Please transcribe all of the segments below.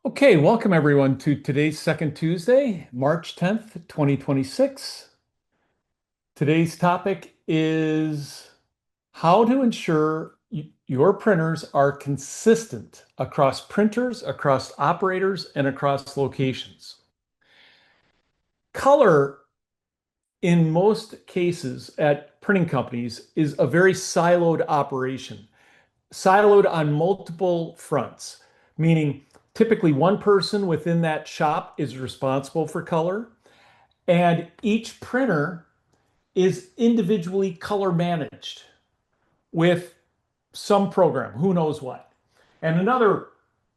Okay, welcome everyone to today's second Tuesday, March 10th, 2026. Today's topic is how to ensure your printers are consistent across printers, across operators, and across locations. Color, in most cases at printing companies, is a very siloed operation, siloed on multiple fronts, meaning typically one person within that shop is responsible for color, and each printer is individually color managed with some program, who knows what. And another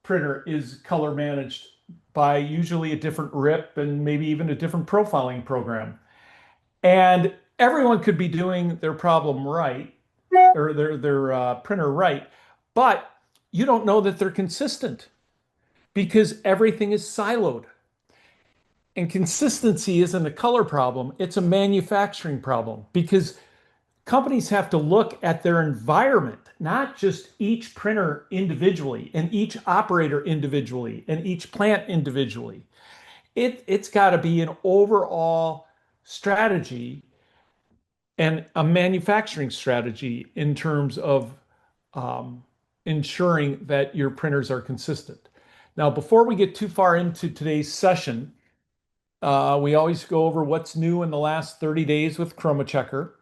printer is color managed by usually a different RIP and maybe even a different profiling program. And everyone could be doing their problem right or their printer right, but you don't know that they're consistent because everything is siloed. And consistency isn't a color problem, it's a manufacturing problem because companies have to look at their environment, not just each printer individually and each operator individually and each plant individually. It's got to be an overall strategy and a manufacturing strategy in terms of um, ensuring that your printers are consistent. Now, before we get too far into today's session, we always go over what's new in the last 30 days with Chroma Checker.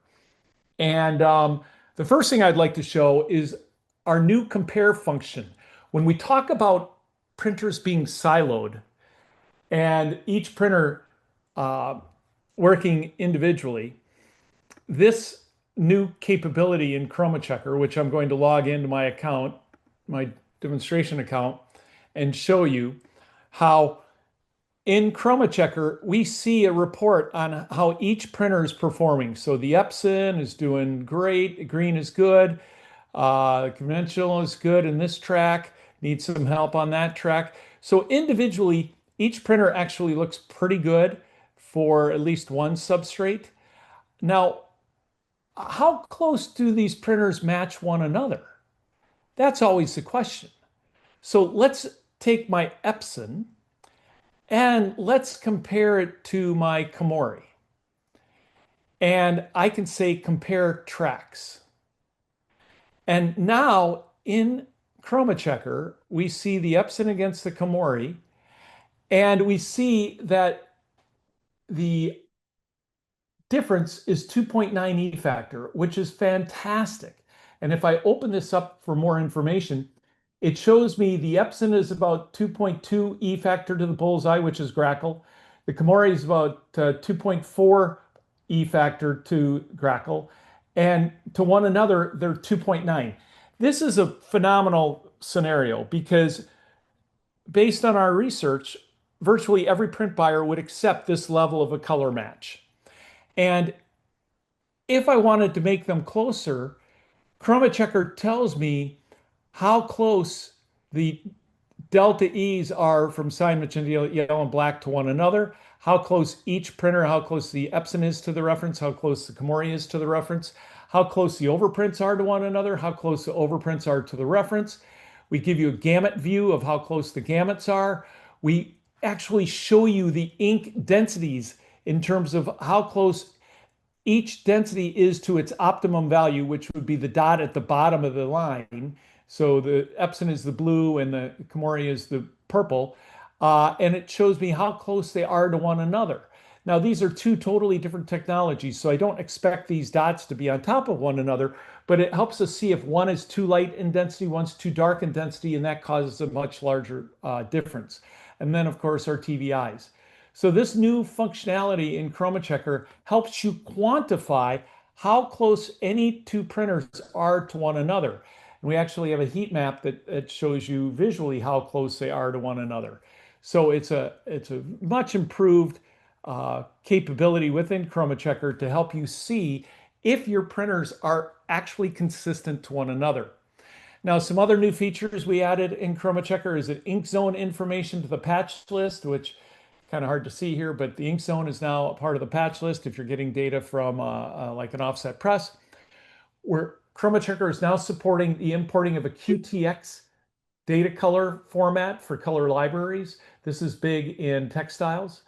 And the first thing I'd like to show is our new compare function. When we talk about printers being siloed and each printer uh, working individually, this new capability in Chroma Checker, which I'm going to log into my account, my demonstration account, and show you how in Chroma Checker, we see a report on how each printer is performing. So the Epson is doing great, green is good, conventional is good in this track, needs some help on that track. So individually, each printer actually looks pretty good for at least one substrate. Now, how close do these printers match one another? That's always the question. So let's take my Epson and let's compare it to my Komori. And I can say compare tracks. And now in Chroma Checker, we see the Epson against the Komori, and we see that the difference is 2.9 E factor, which is fantastic. And if I open this up for more information, it shows me the Epson is about 2.2 E factor to the bullseye, which is Grackle. The Komori is about 2.4 E factor to Grackle. And to one another, they're 2.9. This is a phenomenal scenario because based on our research, virtually every print buyer would accept this level of a color match. And if I wanted to make them closer, Chroma Checker tells me how close the delta E's are from cyan, magenta, yellow, and black to one another, how close each printer, how close the Epson is to the reference, how close the Komori is to the reference, how close the overprints are to one another, how close the overprints are to the reference. We give you a gamut view of how close the gamuts are. We actually show you the ink densities in terms of how close each density is to its optimum value, which would be the dot at the bottom of the line. So the Epson is the blue and the Komori is the purple. And it shows me how close they are to one another. Now, these are two totally different technologies, so I don't expect these dots to be on top of one another, but it helps us see if one is too light in density, one's too dark in density, and that causes a much larger difference. And then, of course, our TVIs. So this new functionality in Chroma Checker helps you quantify how close any two printers are to one another. And we actually have a heat map that shows you visually how close they are to one another. So it's a much improved capability within Chroma Checker to help you see if your printers are actually consistent to one another. Now, some other new features we added in Chroma Checker is an ink zone information to the patch list, which kind of hard to see here, but the ink zone is now a part of the patch list if you're getting data from like an offset press. Where Chroma Checker is now supporting the importing of a QTX data color format for color libraries. This is big in textiles.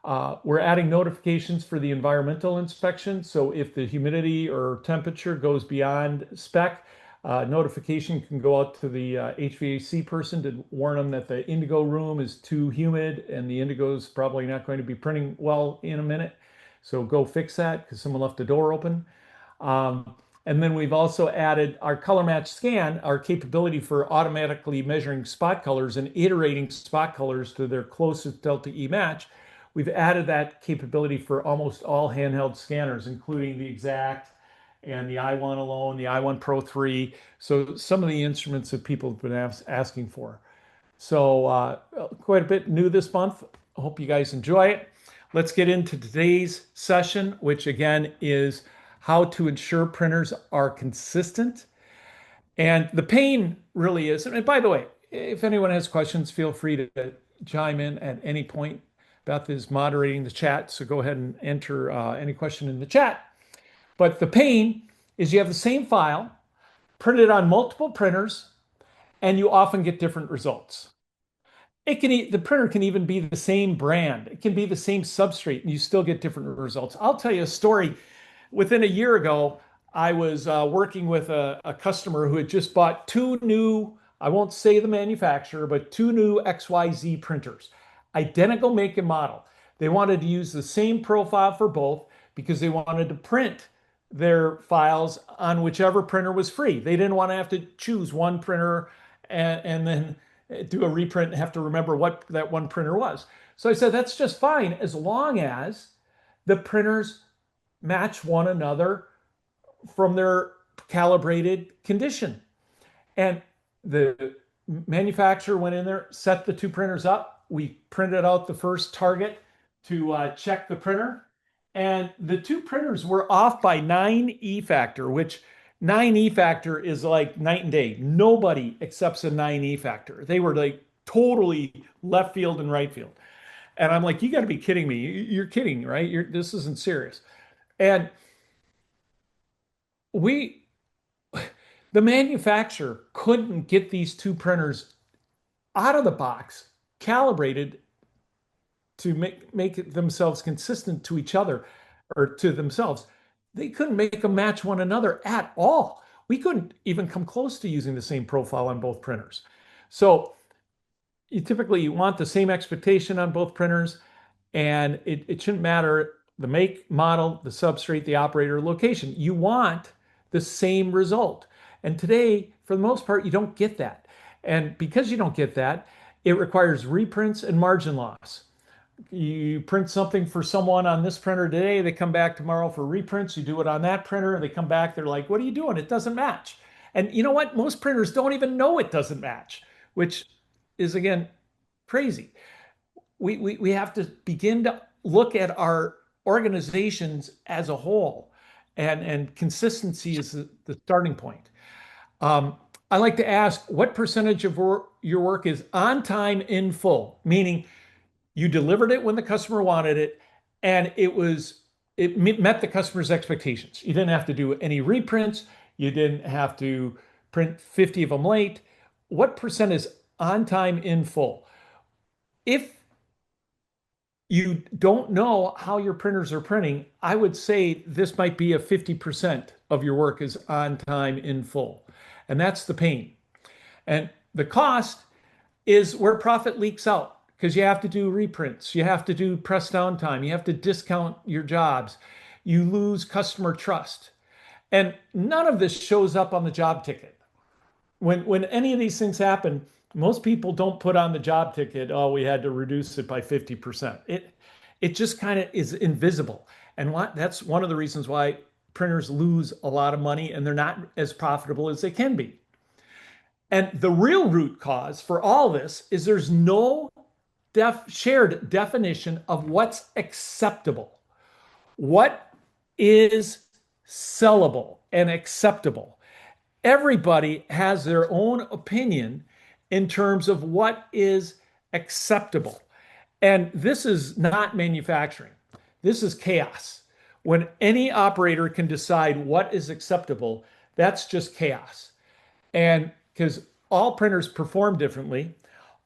We're adding notifications for the environmental inspection. So if the humidity or temperature goes beyond spec, notification can go out to the HVAC person to warn them that the indigo room is too humid and the indigo is probably not going to be printing well in a minute. So go fix that because someone left the door open. Um, and then we've also added our color match scan, our capability for automatically measuring spot colors and iterating spot colors to their closest delta E match. We've added that capability for almost all handheld scanners, including the Exact and the i1 alone, the i1 Pro 3. So some of the instruments that people have been asking for. So quite a bit new this month. I hope you guys enjoy it. Let's get into today's session, which again is how to ensure printers are consistent. And the pain really is, and by the way, if anyone has questions, feel free to chime in at any point. Beth is moderating the chat, so go ahead and enter any question in the chat. But the pain is you have the same file printed on multiple printers, and you often get different results. The printer can even be the same brand. It can be the same substrate, and you still get different results. I'll tell you a story. Within a year ago, I was working with a customer who had just bought two new, I won't say the manufacturer, but two new XYZ printers, identical make and model. They wanted to use the same profile for both because they wanted to print their files on whichever printer was free. They didn't want to have to choose one printer and then do a reprint and have to remember what that one printer was. So I said, that's just fine as long as the printers match one another from their calibrated condition. And the manufacturer went in there, set the two printers up. We printed out the first target to check the printer. And the two printers were off by 9 E factor, which 9 E factor is like night and day. Nobody accepts a 9 E factor. They were like totally left field and right field. And I'm like, you got to be kidding me. You're kidding, right? This isn't serious. And we, the manufacturer couldn't get these two printers out of the box, calibrated to make themselves consistent to each other or to themselves. They couldn't make them match one another at all. We couldn't even come close to using the same profile on both printers. So you typically want the same expectation on both printers, and it shouldn't matter the make, model, the substrate, the operator, location. You want the same result. And today, for the most part, you don't get that. And because you don't get that, it requires reprints and margin loss. You print something for someone on this printer today, they come back tomorrow for reprints. You do it on that printer, they come back, they're like, what are you doing? It doesn't match. And you know what? Most printers don't even know it doesn't match, which is, again, crazy. We have to begin to look at our organizations as a whole, and consistency is the starting point. I like to ask what percentage of your work is on time in full, meaning you delivered it when the customer wanted it, and it met the customer's expectations. You didn't have to do any reprints. You didn't have to print 50 of them late. What percent is on time in full? If you don't know how your printers are printing, I would say this might be a 50% of your work is on time in full. And that's the pain. And the cost is where profit leaks out because you have to do reprints, you have to do press down time, you have to discount your jobs, you lose customer trust. And none of this shows up on the job ticket. When any of these things happen, most people don't put on the job ticket, oh, we had to reduce it by 50%. It just kind of is invisible. And that's one of the reasons why printers lose a lot of money and they're not as profitable as they can be. And the real root cause for all this is there's no shared definition of what's acceptable. What is sellable and acceptable? Everybody has their own opinion in terms of what is acceptable. And this is not manufacturing. This is chaos. When any operator can decide what is acceptable, that's just chaos. And because all printers perform differently.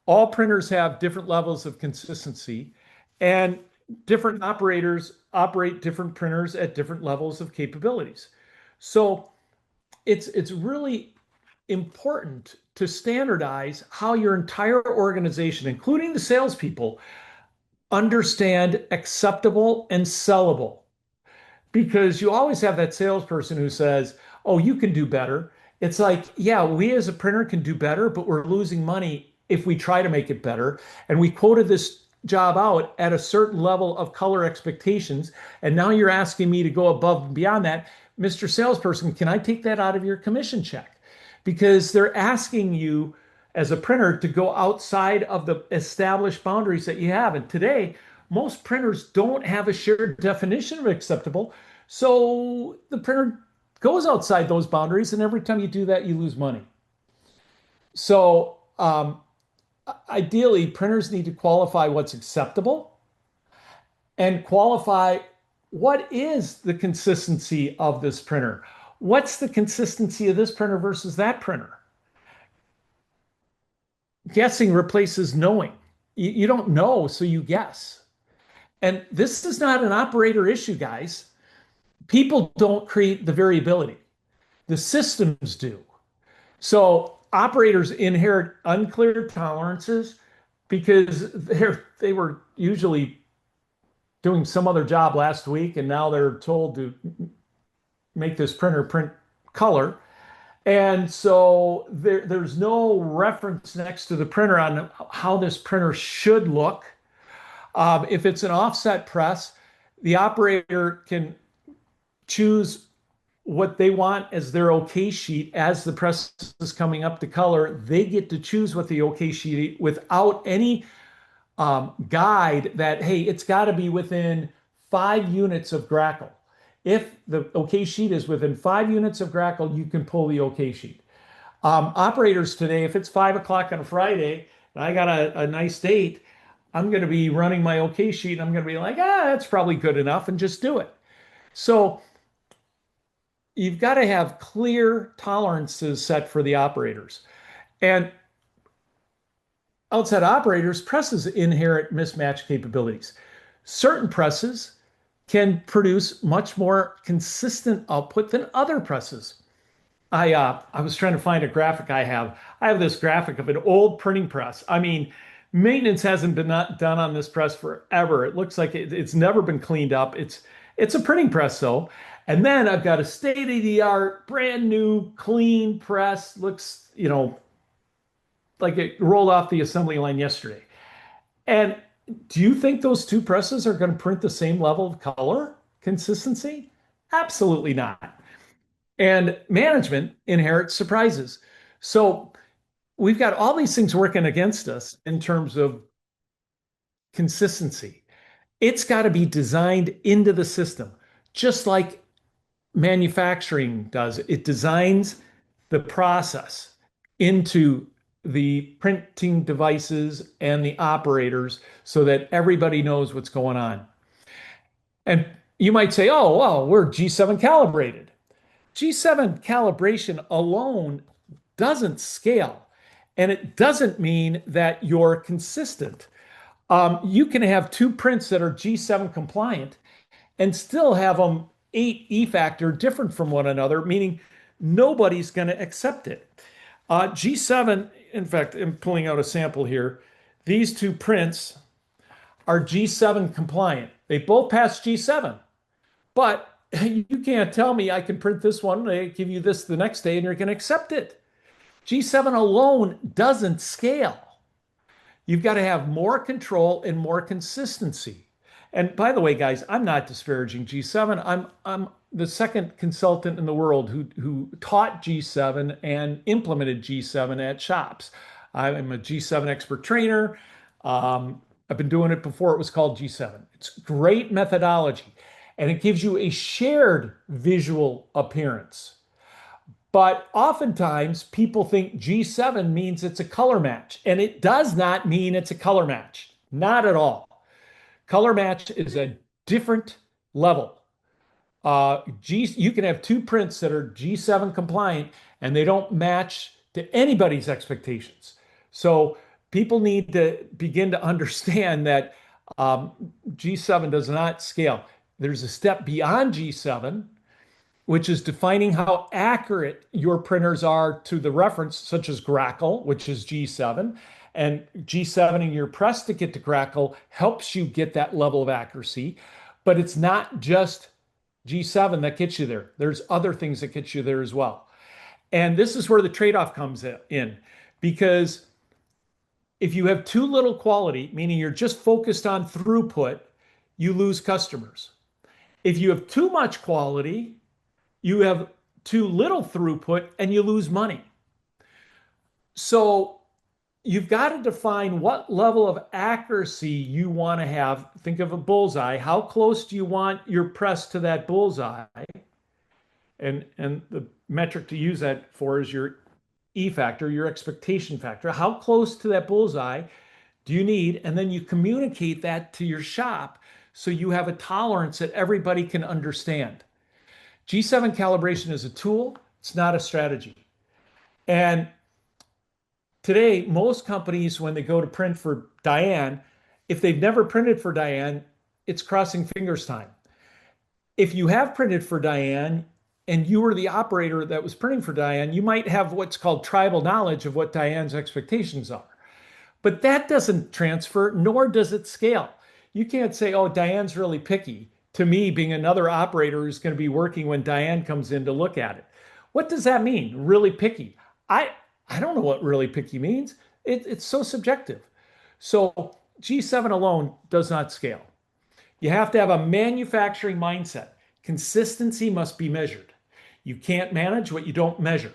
All printers have different levels of consistency, and different operators operate different printers at different levels of capabilities. So it's really important to standardize how your entire organization, including the salespeople, understand acceptable and sellable, because you always have that salesperson who says, "Oh, you can do better." It's like, yeah, we as a printer can do better, but we're losing money if we try to make it better. And we quoted this job out at a certain level of color expectations, and now you're asking me to go above and beyond that. Mr. Salesperson, can I take that out of your commission check? Because they're asking you as a printer to go outside of the established boundaries that you have. And today, most printers don't have a shared definition of acceptable. So the printer goes outside those boundaries, and every time you do that, you lose money. So ideally, printers need to qualify what's acceptable and qualify what is the consistency of this printer. What's the consistency of this printer versus that printer? Guessing replaces knowing. You don't know, so you guess. And this is not an operator issue, guys. People don't create the variability. The systems do. So operators inherit unclear tolerances because they were usually doing some other job last week, and now they're told to make this printer print color. And so there's no reference next to the printer on how this printer should look. If it's an offset press, the operator can choose what they want as their OK sheet as the press is coming up to color. They get to choose what the OK sheet without any guide that, hey, it's got to be within 5 units of Grackle. If the OK sheet is within 5 units of Grackle, you can pull the OK sheet. Operators today, if it's 5 o'clock on a Friday and I got a nice date, I'm going to be running my OK sheet and I'm going to be like, that's probably good enough, and just do it. So you've got to have clear tolerances set for the operators. And outside operators, presses inherit mismatch capabilities. Certain presses can produce much more consistent output than other presses. I was trying to find a graphic I have. I have this graphic of an old printing press. I mean, maintenance hasn't been done on this press forever. It looks like it's never been cleaned up. It's a printing press though. And then I've got a state-of-the-art, brand new, clean press. Looks, like it rolled off the assembly line yesterday. And do you think those two presses are going to print the same level of color consistency? Absolutely not. And management inherits surprises. So we've got all these things working against us in terms of consistency. It's got to be designed into the system, just like manufacturing does. It designs the process into the printing devices and the operators so that everybody knows what's going on. And you might say, oh, well, we're G7 calibrated. G7 calibration alone doesn't scale, and it doesn't mean that you're consistent. You can have two prints that are G7 compliant and still have them 8 factor different from one another, meaning nobody's going to accept it. G7, in fact, I'm pulling out a sample here. These two prints are G7 compliant. They both pass G7, but you can't tell me I can print this one, they give you this the next day, and you're going to accept it. G7 alone doesn't scale. You've got to have more control and more consistency. And by the way, guys, I'm not disparaging G7. I'm the second consultant in the world who taught G7 and implemented G7 at shops. I'm a G7 expert trainer. I've been doing it before it was called G7. It's great methodology, and it gives you a shared visual appearance. But oftentimes people think G7 means it's a color match, and it does not mean it's a color match. Not at all. Color match is a different level. You can have two prints that are G7 compliant and they don't match to anybody's expectations. So people need to begin to understand that G7 does not scale. There's a step beyond G7, which is defining how accurate your printers are to the reference, such as Grackle, which is G7. And G7 in your press to get to Grackle helps you get that level of accuracy. But it's not just G7 that gets you there. There's other things that get you there as well. And this is where the trade-off comes in, because if you have too little quality, meaning you're just focused on throughput, you lose customers. If you have too much quality, you have too little throughput and you lose money. So you've got to define what level of accuracy you want to have. Think of a bullseye. How close do you want your press to that bullseye? And the metric to use that for is your E factor, your expectation factor. How close to that bullseye do you need? And then you communicate that to your shop so you have a tolerance that everybody can understand. G7 calibration is a tool, it's not a strategy. And today, most companies, when they go to print for Diane, if they've never printed for Diane, it's crossing fingers time. If you have printed for Diane and you were the operator that was printing for Diane, you might have what's called tribal knowledge of what Diane's expectations are. But that doesn't transfer, nor does it scale. You can't say, oh, Diane's really picky, to me being another operator who's going to be working when Diane comes in to look at it. What does that mean, really picky? I don't know what really picky means. It's so subjective. So G7 alone does not scale. You have to have a manufacturing mindset. Consistency must be measured. You can't manage what you don't measure.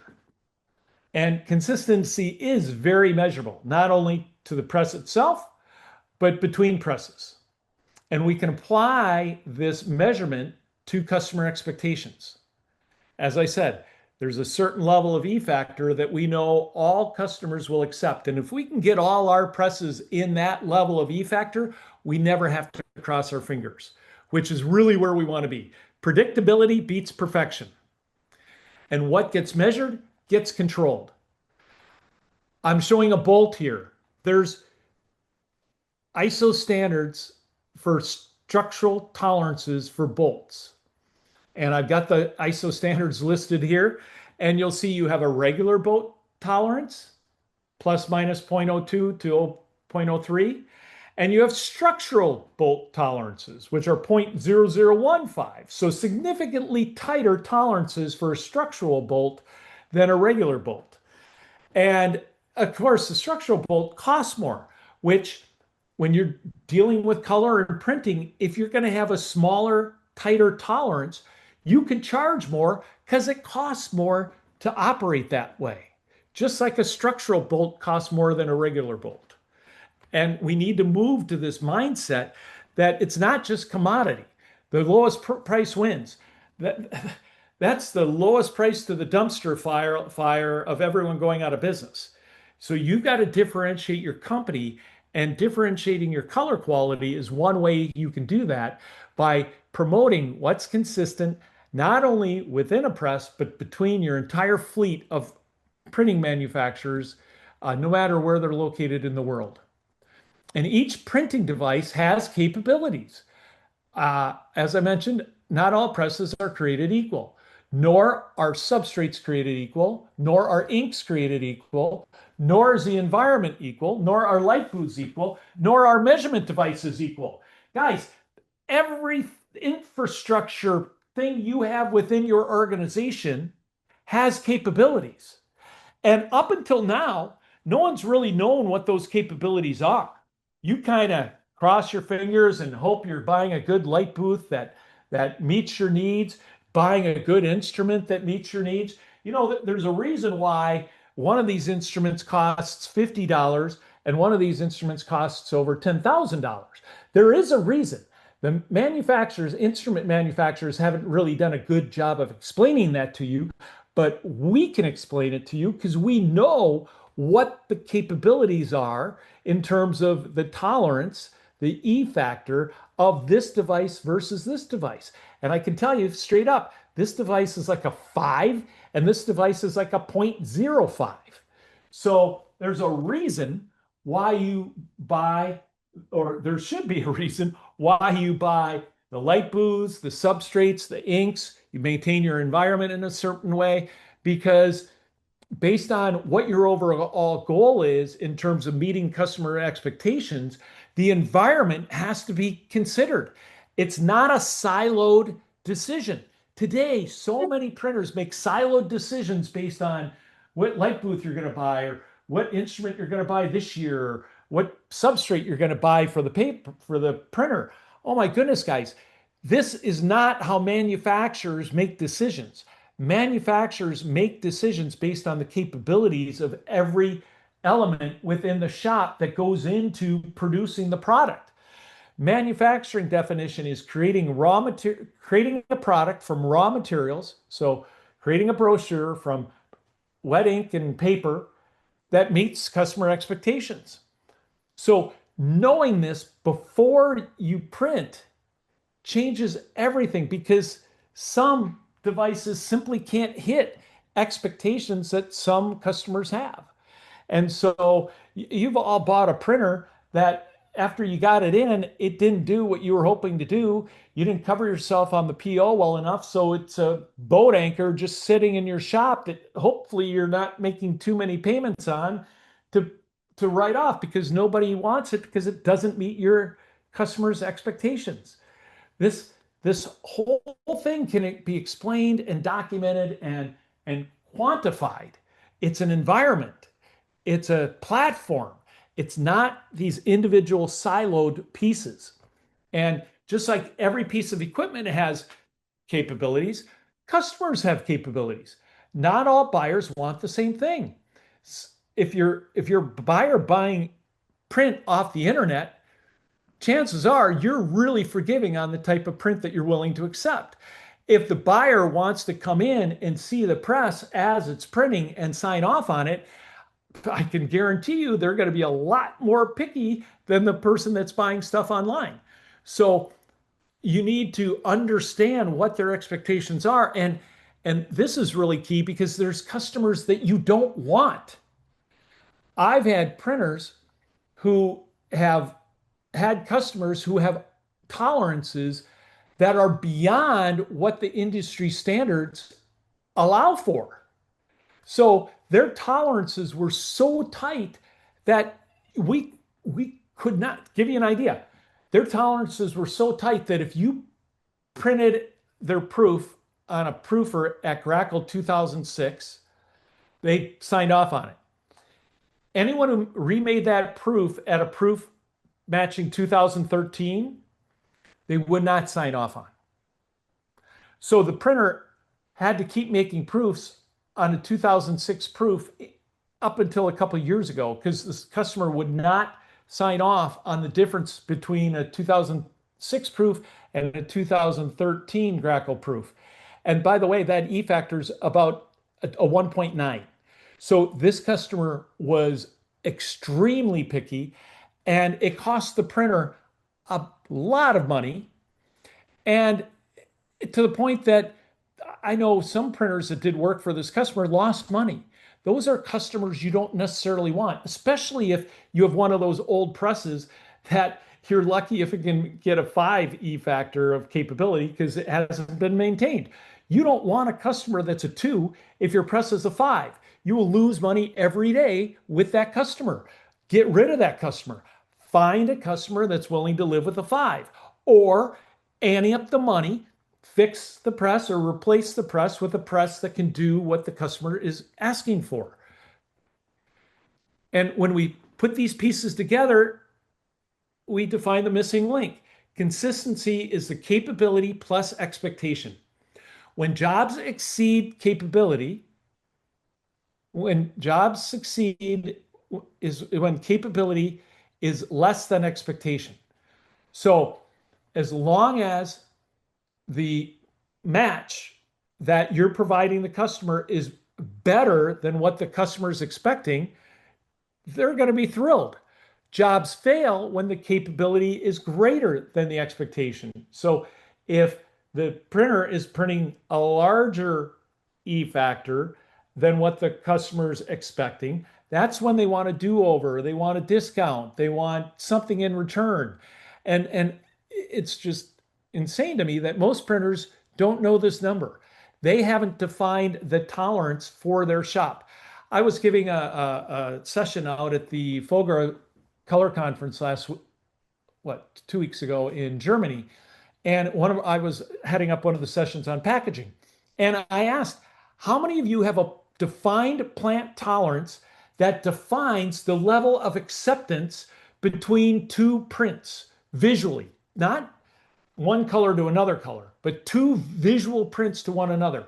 And consistency is very measurable, not only to the press itself, but between presses. And we can apply this measurement to customer expectations. As I said, there's a certain level of E factor that we know all customers will accept. And if we can get all our presses in that level of E factor, we never have to cross our fingers, which is really where we want to be. Predictability beats perfection. And what gets measured gets controlled. I'm showing a bolt here. There's ISO standards for structural tolerances for bolts. And I've got the ISO standards listed here. And you'll see you have a regular bolt tolerance, plus minus 0.02 to 0.03. And you have structural bolt tolerances, which are 0.0015. So significantly tighter tolerances for a structural bolt than a regular bolt. And of course, the structural bolt costs more, which when you're dealing with color and printing, if you're going to have a smaller, tighter tolerance, you can charge more because it costs more to operate that way. Just like a structural bolt costs more than a regular bolt. And we need to move to this mindset that it's not just commodity. The lowest price wins. That's the lowest price to the dumpster fire of everyone going out of business. So you've got to differentiate your company, and differentiating your color quality is one way you can do that by promoting what's consistent, not only within a press, but between your entire fleet of printing manufacturers, no matter where they're located in the world. And each printing device has capabilities. As I mentioned, not all presses are created equal, nor are substrates created equal, nor are inks created equal, nor is the environment equal, nor are light booths equal, nor are measurement devices equal. Guys, every infrastructure thing you have within your organization has capabilities. And up until now, no one's really known what those capabilities are. You kind of cross your fingers and hope you're buying a good light booth that meets your needs, buying a good instrument that meets your needs. You know, there's a reason why one of these instruments costs $50 and one of these instruments costs over $10,000. There is a reason. The manufacturers, instrument manufacturers, haven't really done a good job of explaining that to you, but we can explain it to you because we know what the capabilities are in terms of the tolerance, the E factor of this device versus this device. And I can tell you straight up, this device is like a 5 and this device is like a 0.05. So there's a reason why you buy, or there should be a reason why you buy the light blues, the substrates, the inks. You maintain your environment in a certain way because based on what your overall goal is in terms of meeting customer expectations, the environment has to be considered. It's not a siloed decision. Today, so many printers make siloed decisions based on what light booth you're going to buy or what instrument you're going to buy this year, or what substrate you're going to buy for the paper for the printer. Oh my goodness, guys, this is not how manufacturers make decisions. Manufacturers make decisions based on the capabilities of every element within the shop that goes into producing the product. Manufacturing definition is creating a product from raw materials. So creating a brochure from wet ink and paper that meets customer expectations. So knowing this before you print changes everything because some devices simply can't hit expectations that some customers have. And so you've all bought a printer that after you got it in, it didn't do what you were hoping to do. You didn't cover yourself on the PO well enough. So it's a boat anchor just sitting in your shop that hopefully you're not making too many payments on to, to write off because nobody wants it because it doesn't meet your customers' expectations. This this whole thing can be explained and documented and quantified. It's an environment. It's a platform. It's not these individual siloed pieces. And just like every piece of equipment has capabilities, customers have capabilities. Not all buyers want the same thing. If you're a buyer buying print off the internet, chances are you're really forgiving on the type of print that you're willing to accept. If the buyer wants to come in and see the press as it's printing and sign off on it, I can guarantee you they're going to be a lot more picky than the person that's buying stuff online. So you need to understand what their expectations are. And this is really key because there's customers that you don't want. I've had printers who have had customers who have tolerances that are beyond what the industry standards allow for. So their tolerances were so tight that we could not give you an idea. Their tolerances were so tight that if you printed their proof on a proofer at Grackle 2006, they signed off on it. Anyone who remade that proof at a proof matching 2013, they would not sign off on. So the printer had to keep making proofs on a 2006 proof up until a couple of years ago because this customer would not sign off on the difference between a 2006 proof and a 2013 Grackle proof. And by the way, that E factor is about a 1.9. So this customer was extremely picky and it cost the printer a lot of money. And to the point that I know some printers that did work for this customer lost money. Those are customers you don't necessarily want, especially if you have one of those old presses that you're lucky if it can get a 5 E factor of capability because it hasn't been maintained. You don't want a customer that's a 2 if your press is a 5. You will lose money every day with that customer. Get rid of that customer. Find a customer that's willing to live with a 5 or ante up the money, fix the press or replace the press with a press that can do what the customer is asking for. And when we put these pieces together, we define the missing link. Consistency is the capability plus expectation. When jobs exceed capability, when jobs succeed is when capability is less than expectation. So as long as the match that you're providing the customer is better than what the customer is expecting, they're going to be thrilled. Jobs fail when the capability is greater than the expectation. So if the printer is printing a larger E factor than what the customer is expecting, That's when they want a do-over, they want a discount, they want something in return. And it's just insane to me that most printers don't know this number. They haven't defined the tolerance for their shop. I was giving a session out at the Fogra Color Conference last, what, 2 weeks ago in Germany. And I was heading up one of the sessions on packaging. And I asked, how many of you have a defined plant tolerance that defines the level of acceptance between two prints visually? Not one color to another color, but two visual prints to one another.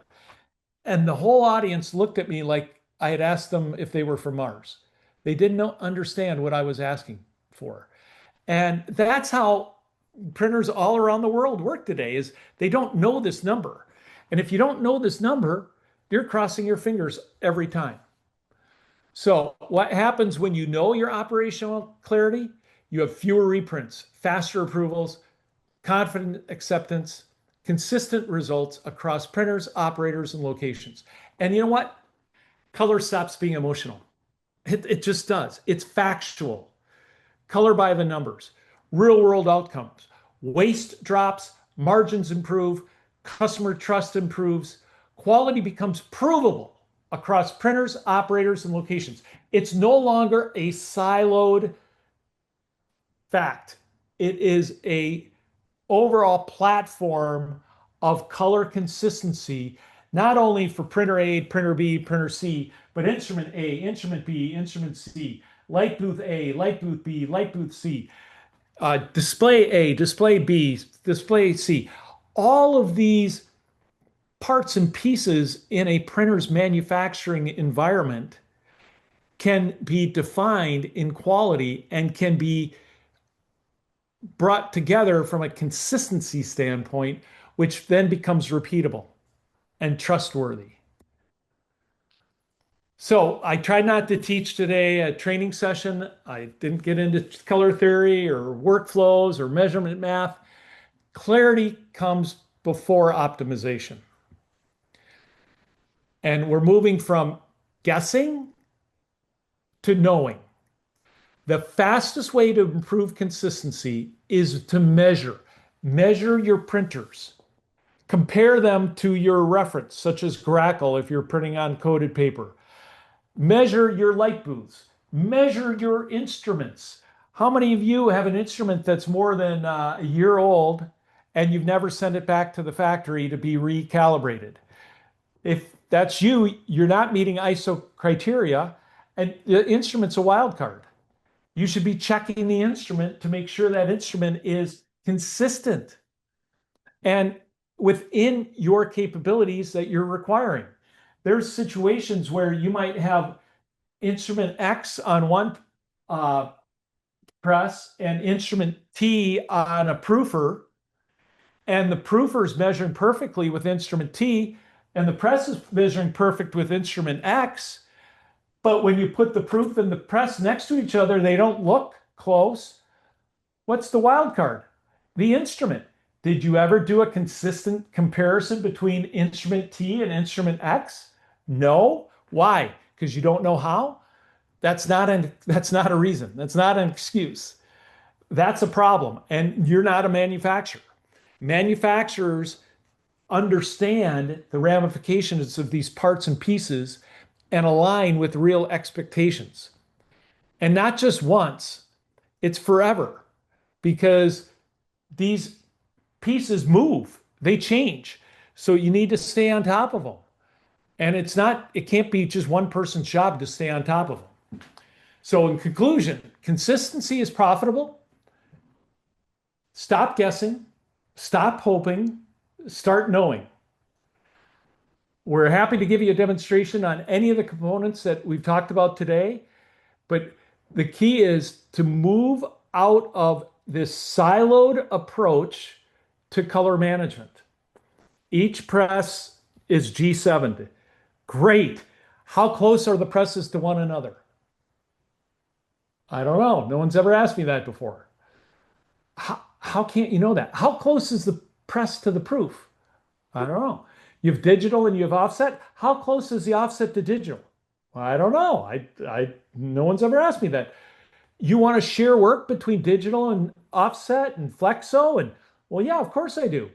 And the whole audience looked at me like I had asked them if they were from Mars. They didn't understand what I was asking for. And that's how printers all around the world work today, is they don't know this number. And if you don't know this number, you're crossing your fingers every time. So what happens when you know your operational clarity? You have fewer reprints, faster approvals, confident acceptance, consistent results across printers, operators, and locations. And you know what? Color stops being emotional. It just does. It's factual. Color by the numbers, real world outcomes. Waste drops, margins improve, customer trust improves, quality becomes provable across printers, operators, and locations. It's no longer a siloed fact. It is a overall platform of color consistency, not only for printer A, printer B, printer C, but instrument A, instrument B, instrument C, light booth A, light booth B, light booth C, display A, display B, display C. All of these parts and pieces in a printer's manufacturing environment can be defined in quality and can be brought together from a consistency standpoint, which then becomes repeatable and trustworthy. So I tried not to teach today a training session. I didn't get into color theory or workflows or measurement math. Clarity comes before optimization. And we're moving from guessing to knowing. The fastest way to improve consistency is to measure. Measure your printers. Compare them to your reference, such as Grackle if you're printing on coated paper. Measure your light booths. Measure your instruments. How many of you have an instrument that's more than a year old and you've never sent it back to the factory to be recalibrated? If that's you, you're not meeting ISO criteria, and the instrument's a wild card. You should be checking the instrument to make sure that instrument is consistent and within your capabilities that you're requiring. There's situations where you might have instrument X on one press and instrument T on a proofer, and the proofer is measuring perfectly with instrument T, and the press is measuring perfect with instrument X. But when you put the proof and the press next to each other, they don't look close. What's the wild card? The instrument. Did you ever do a consistent comparison between instrument T and instrument X? No. Why? Because you don't know how? That's not a reason. That's not an excuse. That's a problem. And you're not a manufacturer. Manufacturers understand the ramifications of these parts and pieces and align with real expectations. And not just once, it's forever, because these pieces move, they change. So you need to stay on top of them. And it can't be just one person's job to stay on top of them. So in conclusion, consistency is profitable. Stop guessing, stop hoping, start knowing. We're happy to give you a demonstration on any of the components that we've talked about today, but the key is to move out of this siloed approach to color management. Each press is G7. Great. How close are the presses to one another? I don't know. No one's ever asked me that before. How can't you know that? How close is the press to the proof? I don't know. You have digital and you have offset. How close is the offset to digital? I don't know. No one's ever asked me that. You want to share work between digital and offset and flexo? And well, yeah, of course I do.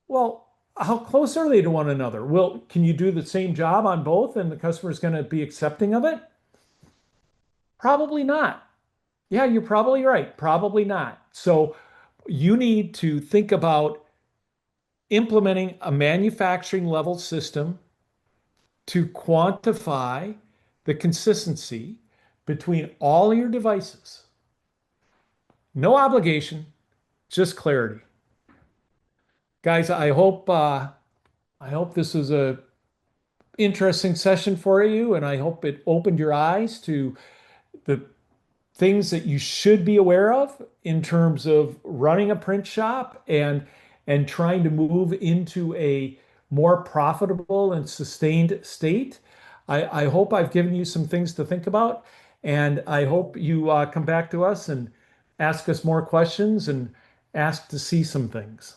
Well, how close are they to one another? Well, can you do the same job on both and the customer is going to be accepting of it? Probably not. Yeah, you're probably right. Probably not. So you need to think about implementing a manufacturing level system to quantify the consistency between all your devices. No obligation, just clarity. Guys, I hope this was a interesting session for you, and I hope it opened your eyes to the things that you should be aware of in terms of running a print shop and trying to move into a more profitable and sustained state. I hope I've given you some things to think about, and I hope you come back to us and ask us more questions and ask to see some things.